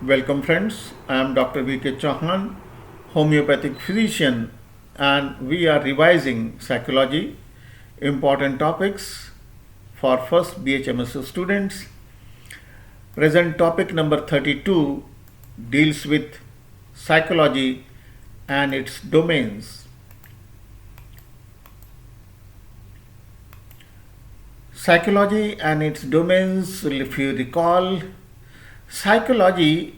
Welcome, friends. I am Dr. V.K. Chauhan, homeopathic physician, and we are revising psychology, important topics for first BHMS students. Present topic number 32 deals with psychology and its domains. Psychology and its domains, if you recall, psychology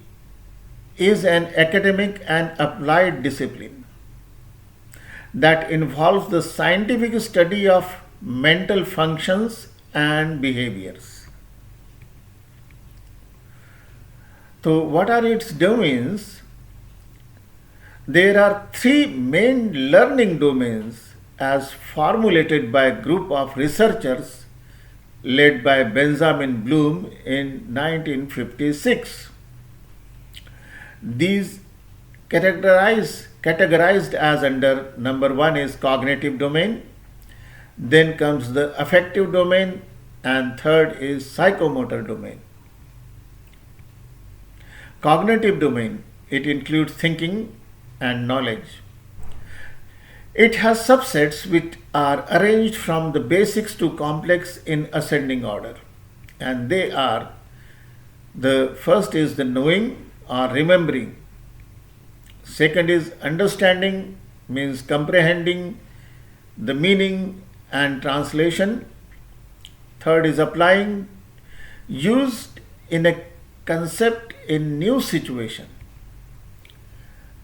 is an academic and applied discipline that involves the scientific study of mental functions and behaviors. So, what are its domains? There are three main learning domains as formulated by a group of researchers led by Benjamin Bloom in 1956. These categorized as under number one is cognitive domain, then comes the affective domain, and third is psychomotor domain. Cognitive domain, it includes thinking and knowledge. It has subsets which are arranged from the basics to complex in ascending order, and they are: the first is the knowing or remembering, second is understanding, means comprehending the meaning and translation, third is applying, used in a concept in new situation,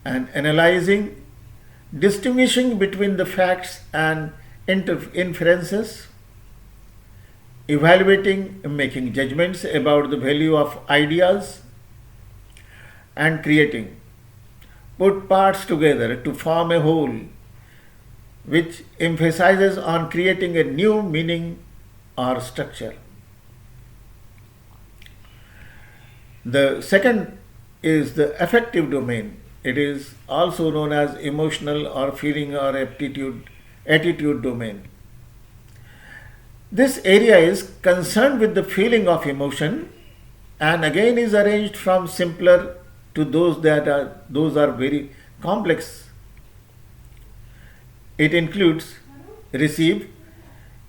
and analyzing, distinguishing between the facts and inferences, evaluating, making judgments about the value of ideas, and creating. Put parts together to form a whole, which emphasizes on creating a new meaning or structure. The second is the affective domain. It is also known as emotional or feeling or attitude domain. This area is concerned with the feeling of emotion and again is arranged from simpler to those are very complex. It includes receive.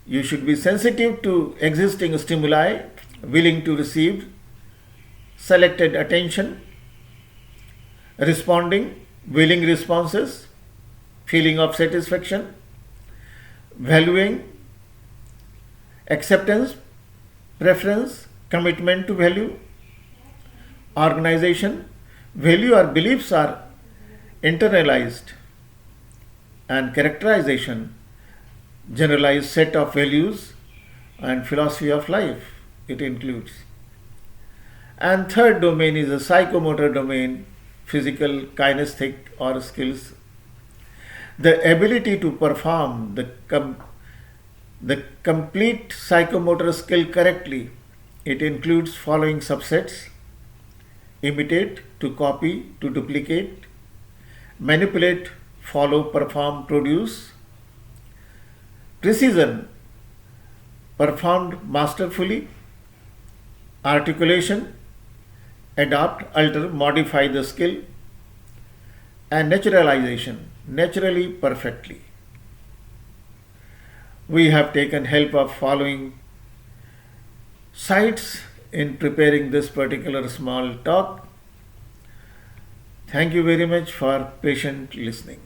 You should be sensitive to existing stimuli, willing to receive selected attention, responding, willing responses, feeling of satisfaction, valuing, acceptance, preference, commitment to value, organization. Value or beliefs are internalized, and characterization, generalized set of values and philosophy of life it includes. And third domain is the psychomotor domain, physical, kinesthetic or skills. The ability to perform the complete psychomotor skill correctly. It includes following subsets: imitate, to copy, to duplicate, manipulate, follow, perform, produce; precision, performed masterfully; articulation, adopt, alter, modify the skill; and naturalization, naturally, perfectly. We have taken help of following sites in preparing this particular small talk. Thank you very much for patient listening.